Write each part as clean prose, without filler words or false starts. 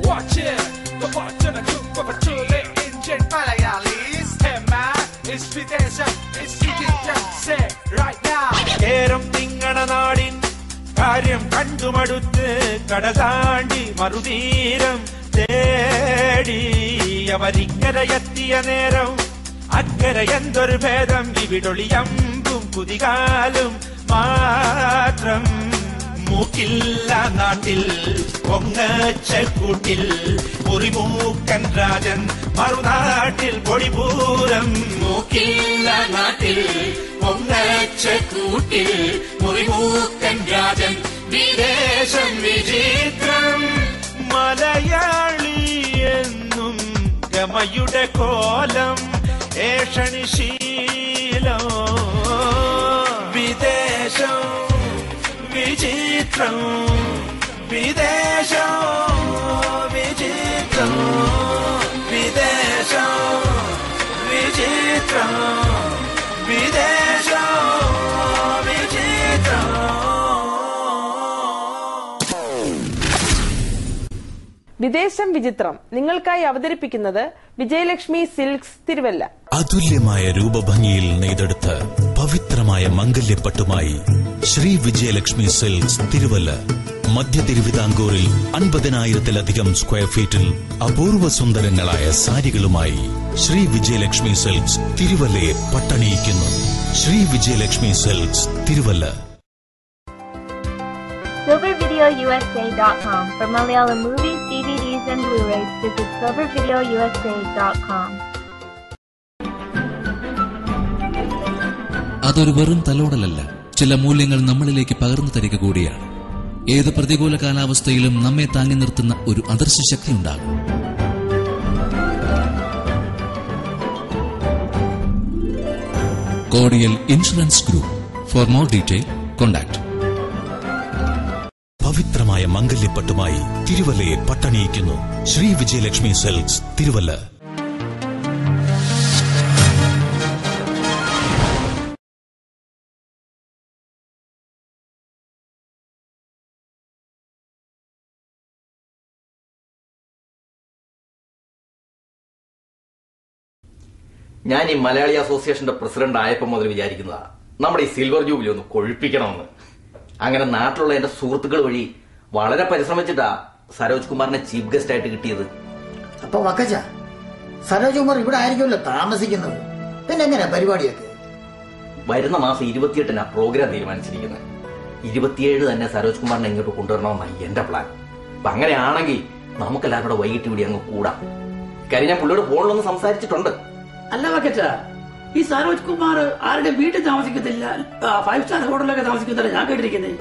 Watch it, the button I took for Chile, Indian Malayalis. Hey man, it's Videsham, it's Egyptian. Say right now. കേരം നിങ്ങണ നാടിൻ കാര്യം കണ്ടുമടുത്ത് കടതാണ്ടി മറുതീരം തേടി അവരിക്കരയെത്തിയ നേരം അക്കരെ എന്തൊരു ഭേദം ഇവിടൊളിയമ്പും കുതികാലും മാത്രം. മൂക്കില്ല നാട്ടിൽ പൊങ്ങച്ചക്കൂട്ടിൽ മുറിമൂക്കൻ രാജൻ മറുനാട്ടിൽ പൊടിപൂരം. മൂക്കില്ല നാട്ടിൽ പൊങ്ങച്ചക്കൂട്ടിൽ മുറിമൂക്കൻ രാജൻ വിദേശം വിചിത്രം. മലയാളി എന്നും ഗമയുടെ കോലം ഏഷണിശീലം വിദേശം വിചിത്രം. വിദേശം വിചിത്രം വിദേശം വിചിത്രം വിദേശം വിചിത്രം. വിദേശം വിചിത്രം നിങ്ങൾക്കായി അവതരിപ്പിക്കുന്നത് വിജയലക്ഷ്മി സിൽക്സ് തിരുവല്ല. അതുല്യമായ രൂപഭംഗിയിൽ നെയ്തെടുത്ത പവിത്രമായ മംഗല്യപ്പട്ടുമായി ശ്രീ വിജയലക്ഷ്മി സിൽക്സ് തിരുവല്ല. മധ്യ തിരുവിതാംകൂറിൽ 50,000-ലധികം സ്ക്വയർ ഫീറ്റിൽ അപൂർവ സുന്ദരങ്ങളായ സാരികളുമായി ശ്രീ വിജയലക്ഷ്മി സിൽക്സ് തിരുവല്ലയെ പട്ടണിയിക്കുന്നു. Shri Vijayalakshmi silks Thiruvalla. SilverVideoUSA.com. For Malayalam movies, DVDs, and Blu-rays, visit SilverVideoUSA.com. അതൊരു വെറും തലോടലല്ല, ചില മൂല്യങ്ങൾ നമ്മളിലേക്ക് പകർന്നു തരിക കൂടിയാണ്. ഏത് പ്രതികൂല കാലാവസ്ഥയിലും നമ്മെ താങ്ങി നിർത്തുന്ന ഒരു അദൃശ്യ ശക്തി ഉണ്ടാകും. Cordial insurance group. For more detail contact. പവിത്രമായ മംഗല്യപ്പട്ടുമായി തിരുവല്ലയെ പട്ടണിയിക്കുന്നു. ശ്രീ വിജയലക്ഷ്മി സിൽക്സ് തിരുവല്ല. ഞാൻ ഈ മലയാളി അസോസിയേഷന്റെ പ്രസിഡന്റ് ആയപ്പോൾ മുതൽ വിചാരിക്കുന്നതാ നമ്മുടെ ഈ സിൽവർ ജൂബിലി ഒന്ന് കൊഴിപ്പിക്കണമെന്ന്. അങ്ങനെ നാട്ടിലുള്ള എന്റെ സുഹൃത്തുക്കൾ വഴി വളരെ പരിശ്രമിച്ചിട്ടാ സരോജ് കുമാറിനെ ചീഫ് ഗസ്റ്റ് ആയിട്ട് കിട്ടിയത്. അപ്പൊ വക്കച്ച സരോജ് കുമാർ ഇവിടെ ആയിരിക്കുമല്ലോ താമസിക്കുന്നത്, പിന്നെ എങ്ങനെയാ പരിപാടിയൊക്കെ? വരുന്ന മാസം 28-നാ പ്രോഗ്രാം തീരുമാനിച്ചിരിക്കുന്നത്. 27 തന്നെ സരോജ് കുമാറിനെ ഇങ്ങോട്ട് കൊണ്ടുവരണമെന്നാണ് എന്റെ പ്ലാൻ. അപ്പൊ അങ്ങനെയാണെങ്കിൽ നമുക്കെല്ലാവരും കൂടെ വൈകിട്ട് ഇവിടെ അങ്ങ് കൂടാം. കാര്യം ഞാൻ പുള്ളിയോട് ഫോണിലൊന്ന് സംസാരിച്ചിട്ടുണ്ട്. അല്ല വക്കച്ച, ഈ സരോജ് കുമാർ ആരുടെ വീട്ടിൽ താമസിക്കത്തില്ല, 5 സ്റ്റാർ ഹോട്ടലിലൊക്കെ താമസിക്കുന്നില്ല ഞാൻ കേട്ടിരിക്കുന്നത്.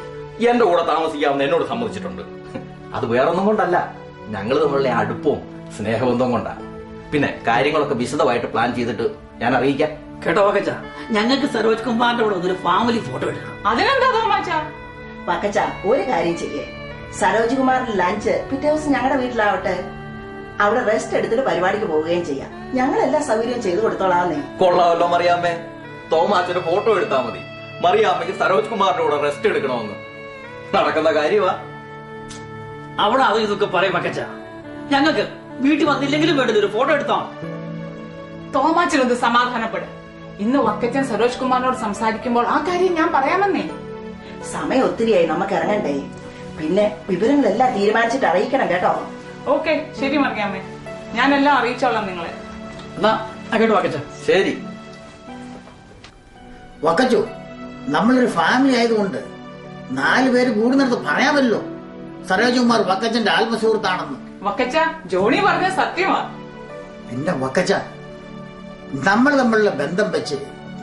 എന്റെ കൂടെ താമസിക്കാമെന്ന് എന്നോട് സമ്മതിച്ചിട്ടുണ്ട്. അത് വേറൊന്നും കൊണ്ടല്ല, ഞങ്ങൾ തമ്മിലുള്ള അടുപ്പവും സ്നേഹബന്ധവും കൊണ്ടാണ്. പിന്നെ കാര്യങ്ങളൊക്കെ വിശദമായിട്ട് പ്ലാൻ ചെയ്തിട്ട് ഞാൻ അറിയിക്കാം. കേട്ടോ വക്കച്ച, ഞങ്ങൾക്ക് സരോജ് കുമാറിന്റെ കൂടെ ഒരു ഫാമിലി ഫോട്ടോ എടുക്കണം. അതിനെന്താ തോമാച്ചാ? വക്കച്ച ഒരു കാര്യം ചെയ്യേ, സരോജ് കുമാറിന്റെ ലഞ്ച് പിറ്റേ ദിവസം ഞങ്ങളുടെ വീട്ടിലാവട്ടെ. അവിടെ റെസ്റ്റ് എടുത്തിട്ട് പരിപാടിക്ക് പോവുകയും ചെയ്യാം. ഞങ്ങളെല്ലാ സൗകര്യവും ചെയ്തു കൊടുത്തോളാന്നേ. കൊള്ളാമല്ലോ മറിയാമ്മേ. തോമാച്ചന്റെ ഫോട്ടോ എടുത്താൽ മതി. മറിയാമ്മയ്ക്ക് സരോജ് കുമാറിന്റെ കൂടെ റെസ്റ്റ് എടുക്കണമെന്ന് നടക്കുന്ന കാര്യമാ. അവിടെ അത് ഇതൊക്കെ പറയും വക്കച്ച, ഞങ്ങൾക്ക് വീട്ടിൽ വന്നില്ലെങ്കിലും വേണ്ടത് ഒരു ഫോട്ടോ എടുത്താ. തോമാച്ചനൊന്ന് സമാധാനപ്പെടും. ഇന്ന് വക്കച്ചൻ സരോജ് കുമാറിനോട് സംസാരിക്കുമ്പോൾ ആ കാര്യം ഞാൻ പറയാമെന്നേ. സമയം ഒത്തിരിയായി, നമുക്ക് ഇറങ്ങണ്ടേ. പിന്നെ വിവരങ്ങളെല്ലാം തീരുമാനിച്ചിട്ട് അറിയിക്കണം കേട്ടോ. ഓക്കെ, ശരി മറിയാമ്മേ, ഞാനെല്ലാം അറിയിച്ചോളാം നിങ്ങളെ. കേട്ടോ വക്കച്ച? ശരി വക്കച്ചു, നമ്മളൊരു ഫാമിലി ആയതുകൊണ്ട് 4 പേര് കൂടുന്നിടത്ത് പറയാമല്ലോ സരോജ് കുമാർ വക്കച്ചന്റെ ആത്മസുഹൃത്താണെന്ന്. വക്കച്ച, ജോണി പറഞ്ഞ സത്യമാ. പിന്നെ വക്കച്ച, നമ്മൾ തമ്മിലുള്ള ബന്ധം വെച്ച്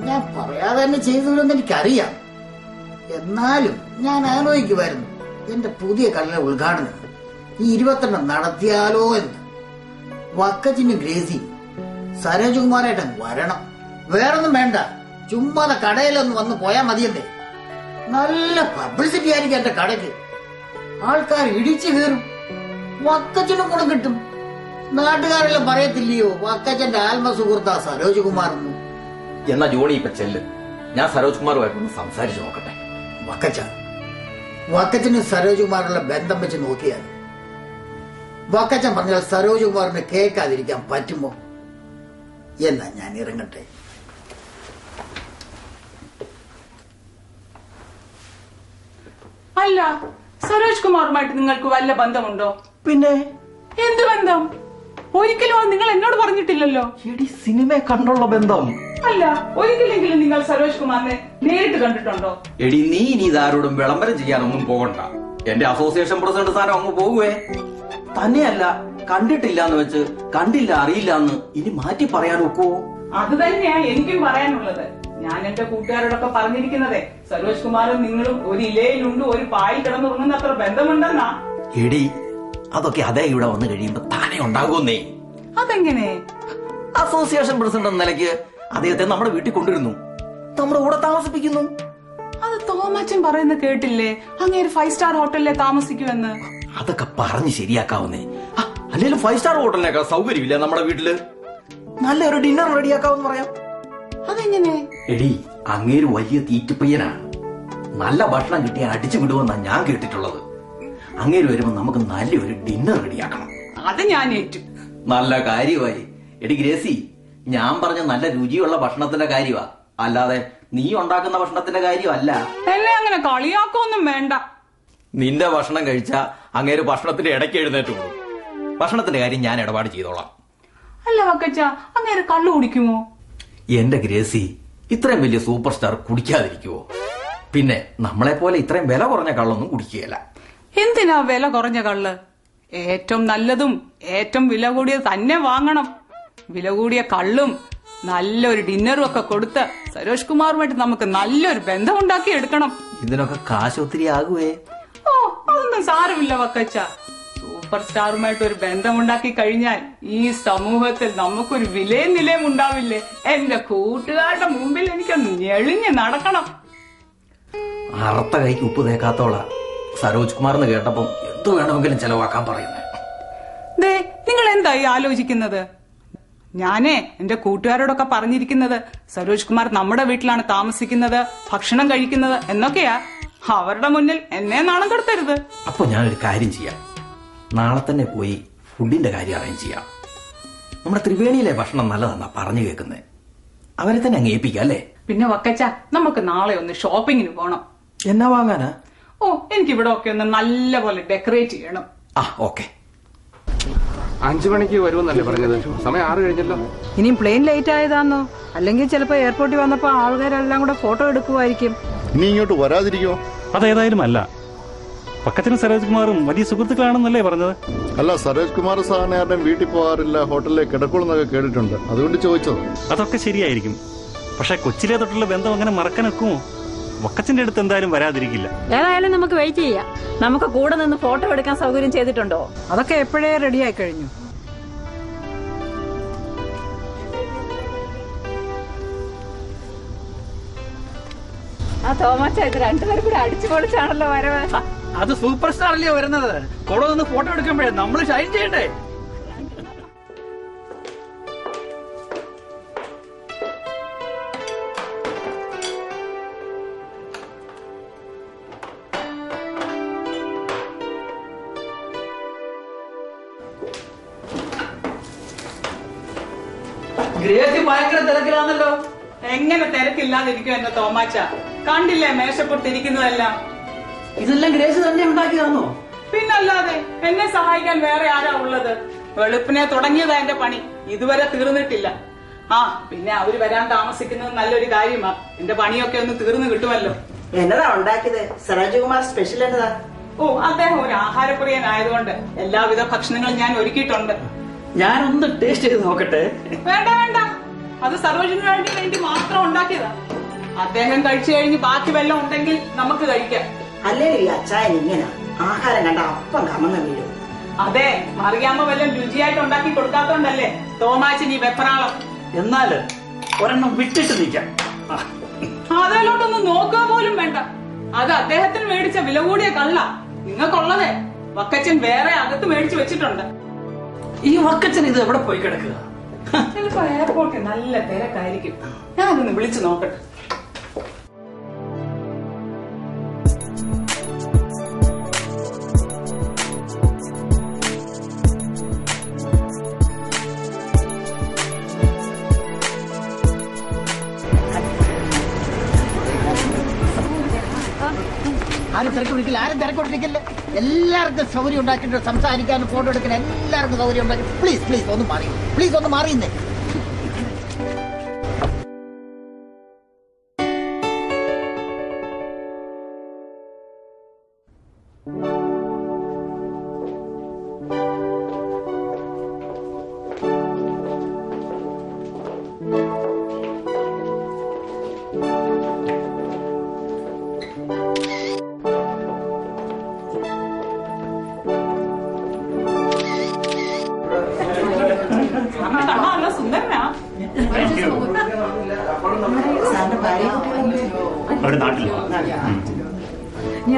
ഞാൻ പറയാതെ തന്നെ ചെയ്തതെന്ന് എനിക്കറിയാം. എന്നാലും ഞാൻ ആലോചിക്കുമായിരുന്നു എന്റെ പുതിയ കടലിലെ ഉദ്ഘാടനം ഈ 22 നടത്തിയാലോ എന്ന്. വക്കച്ചിനും ഗ്രേസി സരോജ് കുമാറായിട്ട് വരണം. വേറൊന്നും വേണ്ട, ചുമ്മാതെ കടയിലൊന്ന് വന്ന് പോയാൽ മതിയല്ലേ. നല്ല പബ്ലിസിറ്റി ആയിരിക്കും എന്റെ കടയ്ക്ക്. ആൾക്കാർ ഇടിച്ചു കയറും, വക്കച്ചനും കൂടെ കിട്ടും. നാട്ടുകാരെല്ലാം പറയത്തില്ലയോ വക്കച്ചന്റെ ആത്മസുഹൃത്താ സരോജ് കുമാർ എന്ന്. എന്നാ ജോണി ഇപ്പൊ ചെല്ല്, ഞാൻ സരോജ് കുമാറുമായിട്ടൊന്ന് സംസാരിച്ചു നോക്കട്ടെ. വക്കച്ചന് സരോജ് കുമാറുള്ള ബന്ധം വെച്ച് നോക്കിയാൽ വക്കച്ചൻ പറഞ്ഞാൽ സരോജ് കുമാറിന് കേൾക്കാതിരിക്കാൻ പറ്റുമോ? എന്നാ ഞാൻ ഇറങ്ങട്ടെ. അല്ല, സരോജ് കുമാറുമായിട്ട് നിങ്ങൾക്ക് വല്ല ബന്ധമുണ്ടോ? പിന്നെ എന്ത് ബന്ധം? ഒരിക്കലും നിങ്ങൾ എന്നോട് പറഞ്ഞിട്ടില്ലല്ലോ. സിനിമ കണ്ടുള്ള ബന്ധം അല്ല, ഒരിക്കലെങ്കിലും നിങ്ങൾ സരോജ് കുമാറിനെ നേരിട്ട് കണ്ടിട്ടുണ്ടോ? എടി, നീ ഇനി ഇതാരോടും വിളംബരം ചെയ്യാനൊന്നും പോകണ്ട. എന്റെ അസോസിയേഷൻ പ്രസിഡന്റ് സ്ഥാനം അങ്ങ് പോകുവേ. തന്നെയല്ല, കണ്ടിട്ടില്ല എന്ന് വെച്ച് കണ്ടില്ല അറിയില്ല എന്ന് ഇനി മാറ്റി പറയാൻ ഒക്കുവോ? അത് തന്നെയാ എനിക്കും പറയാനുള്ളത്. ഞാൻ എന്റെ കൂട്ടുകാരോടൊക്കെ പറഞ്ഞിരിക്കുന്നതേ, സരോജ് കുമാറും നിങ്ങളും ഒരു ഇലയിലുണ്ട് ഒരു പായിൽ കിടന്നുറങ്ങുന്ന അത്ര ബന്ധമുണ്ടെന്നാ. എടി, അതൊക്കെ അതേ ഇവിടെ വന്നു കഴിയുമ്പോ താനെ ഉണ്ടാകുന്നേ. അതെങ്ങനെ? അസോസിയേഷൻ പ്രസിഡന്റ് എന്ന നിലയ്ക്ക് അദ്ദേഹത്തെ നമ്മുടെ വീട്ടിൽ കൊണ്ടുവരുന്നു, നമ്മുടെ കൂടെ താമസിപ്പിക്കുന്നു. അത് തോമാച്ചൻ പറയുന്നത് കേട്ടില്ലേ? അങ്ങേര് 5 സ്റ്റാർ ഹോട്ടലിലെ താമസിക്കുമെന്ന്. അതൊക്കെ പറഞ്ഞ് ശരിയാക്കാവുന്നേ. അല്ലെങ്കിൽ 5 സ്റ്റാർ ഹോട്ടലിനേക്കാൾ സൗകര്യമില്ല നമ്മുടെ വീട്ടില്. നല്ലൊരു ഡിന്നർ റെഡിയാക്കാവെന്ന് പറയാം. അതെങ്ങനെ? എടി, അങ്ങേര് വലിയ തീറ്റുപ്പയ്യനാണ്. നല്ല ഭക്ഷണം കിട്ടിയാൽ അടിച്ചു വിടുമെന്നാണ് ഞാൻ കേട്ടിട്ടുള്ളത്. അങ്ങേര് വരുമ്പോ നമുക്ക് നല്ലൊരു ഡിന്നർ റെഡിയാക്കണം. അത് ഞാൻ ഏറ്റു. നല്ല കാര്യമായി. എടി ഗ്രേസി, ഞാൻ പറഞ്ഞ നല്ല രുചിയുള്ള ഭക്ഷണത്തിന്റെ കാര്യമാ, അല്ലാതെ നീ ഉണ്ടാക്കുന്ന ഭക്ഷണത്തിന്റെ കാര്യമല്ല. എന്നെ അങ്ങനെ കളിയാക്കൊന്നും വേണ്ട. നിന്റെ ഭക്ഷണം കഴിച്ചാ അങ്ങേര് ഭക്ഷണത്തിന്റെ ഇടയ്ക്ക് എഴുന്നേറ്റ് പോകും. ഭക്ഷണത്തിന്റെ കാര്യം ഞാൻ ഇടപാട് ചെയ്തോളാം. അല്ല വക്കച്ച, അങ്ങേര് കള്ളു കുടിക്കുമോ? എന്റെ ഗ്രേസി, ഇത്രയും വലിയ സൂപ്പർ സ്റ്റാർ കുടിക്കാതിരിക്കുവോ? പിന്നെ നമ്മളെ പോലെ ഇത്രയും വില കുറഞ്ഞ കള്ളൊന്നും കുടിക്കുകയല്ല. എന്തിനാ വില കുറഞ്ഞ കള്ള്? ഏറ്റവും നല്ലതും ഏറ്റവും വില കൂടിയത് തന്നെ വാങ്ങണം. വില കൂടിയ കള്ളും നല്ലൊരു ഡിന്നറും ഒക്കെ കൊടുത്ത് സരോജ് കുമാറുമായിട്ട് നമുക്ക് നല്ലൊരു ബന്ധം ഉണ്ടാക്കി എടുക്കണം. ഇതിനൊക്കെ കാശ് ഒത്തിരി ആകുവേ? ഓ, അതൊന്നും സാരമില്ല വക്കച്ച. സൂപ്പർ സ്റ്റാറുമായിട്ട് ഒരു ബന്ധം ഉണ്ടാക്കി കഴിഞ്ഞാൽ ഈ സമൂഹത്തിൽ നമുക്കൊരു വിലയും നിലയും ഉണ്ടാവില്ലേ? എന്റെ കൂട്ടുകാരുടെ മുമ്പിൽ എനിക്കൊന്ന് ഞെളിഞ്ഞ് നടക്കണം. അറുത്ത കൈക്ക് ഉപ്പ് തേക്കാത്തോളാ സരോജ് കുമാർ എന്ന് കേട്ടപ്പം എന്തു വേണമെങ്കിലും ചെലവാക്കാൻ പറയുന്നത്. ദേ, നിങ്ങൾ എന്തായി ആലോചിക്കുന്നത്? ഞാനേ എന്റെ കൂട്ടുകാരോടൊക്കെ പറഞ്ഞിരിക്കുന്നത് സരോജ് കുമാർ നമ്മുടെ വീട്ടിലാണ് താമസിക്കുന്നത്, ഭക്ഷണം കഴിക്കുന്നത് എന്നൊക്കെയാ. അവരുടെ മുന്നിൽ എന്നെ നാണം കെടുത്തരുത്. അപ്പൊ ഞാനൊരു കാര്യം ചെയ്യാം. നാളെ തന്നെ പോയി ഫുഡിന്റെ കാര്യം അറേഞ്ച് ചെയ്യാം. നമ്മുടെ ത്രിവേണിയിലെ ഭക്ഷണം നല്ലതെന്നാ പറഞ്ഞു കേൾക്കുന്നത്. അവരെ തന്നെ അങ്ങ് ഏൽപ്പിക്കാം അല്ലേ? പിന്നെ വക്കച്ച, നമുക്ക് നാളെ ഒന്ന് ഷോപ്പിങ്ങിന് പോണം. എന്നാ വാങ്ങാനാ? ഓ, എനിക്ക് ഇവിടെ ഒക്കെ ഒന്ന് നല്ല പോലെ ഡെക്കറേറ്റ് ചെയ്യണം. ഓക്കെ. 5 മണിക്ക് വരുമെന്നല്ലേ പറഞ്ഞത്? സമയം 6 കഴിഞ്ഞല്ലോ. ഇനിയും പ്ലെയിൻ ലേറ്റ് ആയതാന്നോ? അല്ലെങ്കിൽ ചിലപ്പോ എയർപോർട്ടിൽ വന്നപ്പോ ആൾക്കാരെല്ലാം കൂടെ ഫോട്ടോ എടുക്കുമായിരിക്കും. ഇനി ഇങ്ങോട്ട് വരാതിരിക്കോ? അതേതായാലും അല്ല. പക്കച്ചനും സരോജ് കുമാറും വലിയ സുഹൃത്തുക്കളാണെന്നല്ലേ പറഞ്ഞത്? അല്ല, സരോജ് കുമാർ സാറിന് ആരുടെയും വീട്ടിൽ പോകാറില്ല, ഹോട്ടലിലേക്ക് കിടക്കുള്ളൂന്നൊക്കെ കേട്ടിട്ടുണ്ട്, അതുകൊണ്ട് ചോദിച്ചത്. അതൊക്കെ ശരിയായിരിക്കും. പക്ഷെ കൊച്ചിലെ തൊട്ടുള്ള ബന്ധം അങ്ങനെ മറക്കാൻ ഒക്കുമോ? വക്കച്ചന്റെ അടുത്ത് എന്തായാലും വരാതിരിക്കില്ല. ഏതായാലും നമുക്ക് വെയിറ്റ് ചെയ്യാം. നമുക്ക് കൂടെ നിന്ന് ഫോട്ടോ എടുക്കാൻ സൗകര്യം ചെയ്തിട്ടുണ്ടോ? അതൊക്കെ എപ്പോഴേ റെഡിയായി കഴിഞ്ഞു. തോമാച്ച, ഇത് രണ്ടുപേരും കൂടെ അടിച്ചു പൊളിച്ചാണല്ലോ വരവ്. അത് സൂപ്പർ സ്റ്റാർ അല്ലേ വരുന്നത്? കൂടെ നിന്ന് ഫോട്ടോ എടുക്കുമ്പോഴേ നമ്മൾ ഷൈൻ ചെയ്യണ്ടേ? ഗ്രേസി ഭയങ്കര തിരക്കിലാണല്ലോ. എങ്ങനെ തിരക്കില്ലാതിരിക്കും എന്റെ തോമാച്ച? കണ്ടില്ലേ മേശപ്പുറത്തിരിക്കുന്നതെല്ലാം? ഇതെല്ലാം ഗ്രേസി തന്നെ ഉണ്ടാക്കിയതാണോ? പിന്നല്ലാതെ, എന്നെ സഹായിക്കാൻ വേറെ ആരാ ഉള്ളത്? വെളുപ്പിനെ തുടങ്ങിയതാ എന്റെ പണി, ഇതുവരെ തീർന്നിട്ടില്ല. പിന്നെ അവര് വരാൻ താമസിക്കുന്നത് നല്ലൊരു കാര്യമാ. എന്റെ പണിയൊക്കെ ഒന്ന് തീർന്നു കിട്ടുമല്ലോ. എന്നതാ ഉണ്ടാക്കിയത്? സരോജ് കുമാർ സ്പെഷ്യൽ എന്നതാ? ഓ, അദ്ദേഹം ഒരു ആഹാരപ്രിയനായതുകൊണ്ട് എല്ലാവിധ ഭക്ഷണങ്ങളും ഞാൻ ഒരുക്കിയിട്ടുണ്ട്. ഞാനൊന്ന് ടേസ്റ്റ് ചെയ്ത് നോക്കട്ടെ. വേണ്ട വേണ്ട, അത് സരോജിന് വേണ്ടി മാത്രം ഉണ്ടാക്കിയതാ. അദ്ദേഹം കഴിച്ചു കഴിഞ്ഞ് ബാക്കി വെള്ളം ഉണ്ടെങ്കിൽ നമുക്ക് കഴിക്കാം. അല്ലേ ഈ അച്ചായൻ ഇങ്ങനെ ആഹാരം കണ്ട അപ്പം കമന്ന് വീഴും. അതെ, അറിയാമോ വല്ലതും രുചിയായിട്ട് ഉണ്ടാക്കി കൊടുക്കാത്തോണ്ടല്ലേ തോമാച്ചിന് ഈ വെപ്രാളം. എന്നാല് ഒരെണ്ണം വിട്ടിട്ട് നിൽക്കാം. അതിലോട്ടൊന്നും നോക്കുക പോലും വേണ്ട. അത് അദ്ദേഹത്തിന് മേടിച്ച വില കൂടിയ കള്ള. നിങ്ങൾക്കുള്ളതേ വക്കച്ചൻ വേറെ അകത്ത് മേടിച്ചു വെച്ചിട്ടുണ്ട്. ഈ വക്കച്ചൻ ഇത് എവിടെ പോയി കിടക്കുക? ചിലപ്പോ എയർപോർട്ടിൽ നല്ല തിരക്കായിരിക്കും. ഞാനൊന്ന് വിളിച്ചു നോക്കട്ടെ. ആരും തിരക്കൊണ്ടിരിക്കില്ല. എല്ലാവർക്കും സൗകര്യം ഉണ്ടാക്കിയിട്ട് സംസാരിക്കാനും ഫോട്ടോ എടുക്കാൻ എല്ലാവർക്കും സൗകര്യം ഉണ്ടാക്കി. പ്ലീസ് ഒന്ന് മാറിയുന്നേ.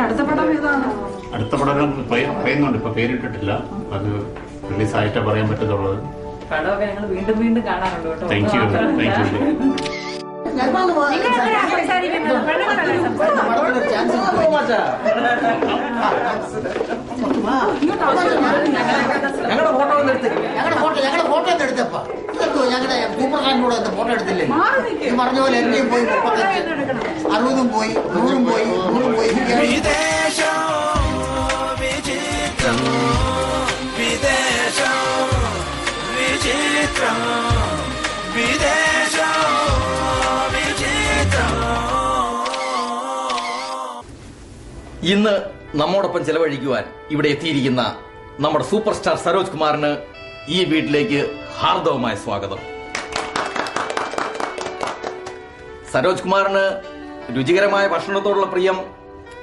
അടുത്ത പടം ഏതാണ്? അടുത്ത പടം പറയുന്നുണ്ട്, ഇപ്പൊ പേരിട്ടിട്ടില്ല. അത് റിലീസായിട്ടേ പറയാൻ പറ്റത്തുള്ളത്. പടമൊക്കെ ഞങ്ങൾ വീണ്ടും കാണാറുണ്ട് കേട്ടോ. Thank you. ഞങ്ങളുടെ ഫോട്ടോ എടുത്തപ്പോ ഞങ്ങളുടെ സൂപ്പർകാരനോട് ഫോട്ടോ എടുത്തില്ലേ? ഈ പറഞ്ഞ പോലെ എന്റെയും പോയി 60 പോയി 100 പോയി 100 പോയി. ഇന്ന് നമ്മോടൊപ്പം ചെലവഴിക്കുവാൻ ഇവിടെ എത്തിയിരിക്കുന്ന നമ്മുടെ സൂപ്പർ സ്റ്റാർ സരോജ് കുമാറിന് ഈ വീട്ടിലേക്ക് ഹാർദവമായ സ്വാഗതം. സരോജ് കുമാറിന് രുചികരമായ ഭക്ഷണത്തോടുള്ള പ്രിയം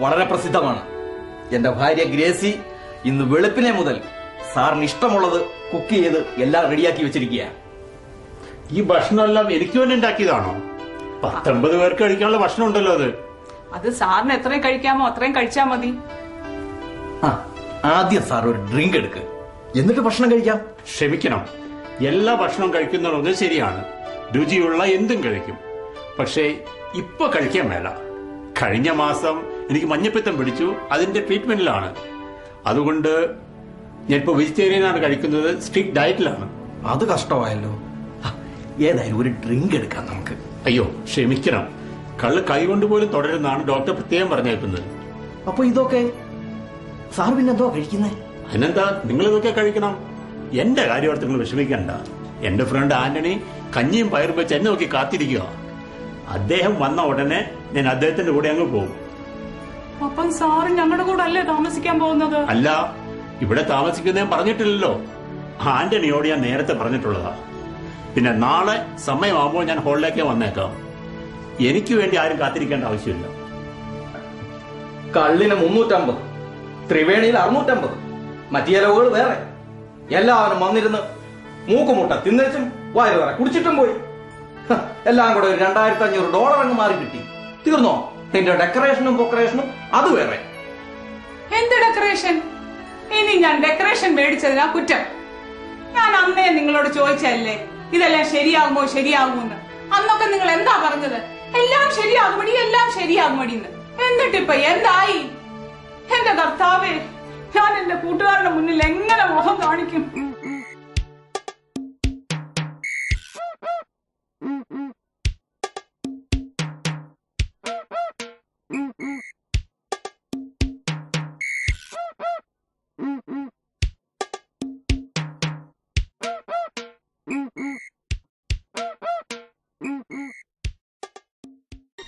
വളരെ പ്രസിദ്ധമാണ്. എന്റെ ഭാര്യ ഗ്രേസി ഇന്ന് വെളുപ്പിനെ മുതൽ സാറിന് ഇഷ്ടമുള്ളത് കുക്ക് ചെയ്ത് എല്ലാം റെഡിയാക്കി വെച്ചിരിക്കുകയാണ്. ഈ ഭക്ഷണമെല്ലാം എനിക്ക് വേണ്ടി ഉണ്ടാക്കിയതാണോ? 19 പേർക്ക് കഴിക്കാനുള്ള ഭക്ഷണം ഉണ്ടല്ലോ. അത് സാറിന് എത്രയും കഴിക്കാമോ അത്രയും കഴിച്ചാ മതി. ആദ്യം സാർ ഒരു ഡ്രിങ്ക് എടുക്ക്, എന്നിട്ട് ഭക്ഷണം കഴിക്കാം. ക്ഷമിക്കണം, എല്ലാ ഭക്ഷണവും കഴിക്കുന്നതൊന്നും ശരിയാണ്. രുചിയുള്ള എന്തും കഴിക്കും. പക്ഷേ ഇപ്പൊ കഴിക്കാൻ മേല. കഴിഞ്ഞ മാസം എനിക്ക് മഞ്ഞപ്പിത്തം പിടിച്ചു, അതിന്റെ ട്രീറ്റ്മെന്റിലാണ്. അതുകൊണ്ട് ഞാൻ ഇപ്പൊ വെജിറ്റേറിയനാണ് കഴിക്കുന്നത്, സ്ട്രിക്റ്റ് ഡയറ്റിലാണ്. അത് കഷ്ടമായല്ലോ. ഏതായാലും ഒരു ഡ്രിങ്ക് എടുക്കാം നമുക്ക്. അയ്യോ ക്ഷമിക്കണം, കള്ള് കൈകൊണ്ട് പോലും തുടരുന്നതാണ് ഡോക്ടർ പ്രത്യേകം പറഞ്ഞേക്കുന്നത്. അപ്പൊ ഇതൊക്കെ സാർ പിന്നെന്തോ കഴിക്കുന്നേ? അതിനെന്താ, നിങ്ങൾ ഇതൊക്കെ കഴിക്കണം. എന്റെ കാര്യോർത്ത് നിങ്ങൾ വിഷമിക്കണ്ട. എന്റെ ഫ്രണ്ട് ആന്റണി കഞ്ഞിയും പയറും വെച്ച് എന്നെ നോക്കി കാത്തിരിക്കുക. അദ്ദേഹം വന്ന ഉടനെ ഞാൻ അദ്ദേഹത്തിന്റെ കൂടെ അങ്ങ് പോകും. അപ്പം സാറ് ഞങ്ങളുടെ കൂടെ അല്ലേ താമസിക്കാൻ പോകുന്നത്? അല്ല, ഇവിടെ താമസിക്കുന്നേ പറഞ്ഞിട്ടില്ലല്ലോ. ആന്റണിയോട് ഞാൻ നേരത്തെ പറഞ്ഞിട്ടുള്ളതാ. പിന്നെ നാളെ സമയമാകുമ്പോൾ ഞാൻ ഹോളിലേക്ക് വന്നേക്കാം. എനിക്ക് വേണ്ടി ആരും കാത്തിരിക്കേണ്ട ആവശ്യമില്ല. കള്ളിന് 350, ത്രിവേണിയിൽ 650, മറ്റു ചെലവുകൾ വേറെ. എല്ലാവരും വന്നിരുന്ന് മൂക്കുമുട്ട തിന്നച്ചും വയറ് വേറെ കുടിച്ചിട്ടും പോയി. എല്ലാം കൂടെ ഒരു $2500 അങ്ങ് മാറി കിട്ടി. തീർന്നോ? നിന്റെ ഡെക്കറേഷനും പൊക്കറേഷനും അത് വേറെ. എന്ത് ഡെക്കറേഷൻ? ഇനി ഞാൻ ഡെക്കറേഷൻ മേടിച്ചതിനാ കുറ്റം. ഞാൻ അന്നേ നിങ്ങളോട് ചോദിച്ചല്ലേ ഇതെല്ലാം ശരിയാകുമോ എന്ന്. അന്നൊക്കെ നിങ്ങൾ എന്താ പറഞ്ഞത്? എല്ലാം ശരിയാകുമടി, എല്ലാം ശരിയാകുമടി എന്ന്. എന്നിട്ടിപ്പൊ എന്തായി? എന്റെ കർത്താവേ, ഞാൻ എന്റെ കൂട്ടുകാരുടെ മുന്നിൽ എങ്ങനെ മുഖം കാണിക്കും?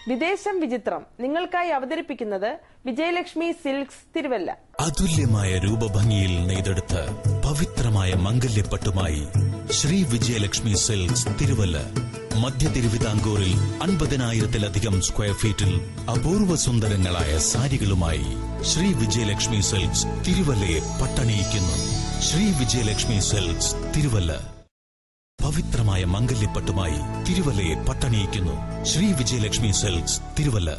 വിദേശം വിചിത്രം നിങ്ങൾക്കായി അവതരിപ്പിക്കുന്നത് വിജയലക്ഷ്മി സിൽക്സ് തിരുവല്ല. അതുല്യമായ രൂപഭംഗിയിൽ നെയ്തെടുത്ത പവിത്രമായ മംഗല്യപ്പട്ടുമായി ശ്രീ വിജയലക്ഷ്മി സിൽക്സ് തിരുവല്ല. മധ്യ തിരുവിതാംകൂറിൽ 50,000-ലധികം സ്ക്വയർ ഫീറ്റിൽ അപൂർവ സുന്ദരങ്ങളായ സാരികളുമായി ശ്രീ വിജയലക്ഷ്മി സിൽക്സ് തിരുവല്ലയെ പട്ടണിയിക്കുന്നു. ശ്രീ വിജയലക്ഷ്മി സിൽക്സ് തിരുവല്ല. പവിത്രമായ മംഗല്യപ്പട്ടുമായി തിരുവല്ലയെ പട്ടണിയിക്കുന്നു. ശ്രീ വിജയലക്ഷ്മി സിൽക്സ് തിരുവല്ല.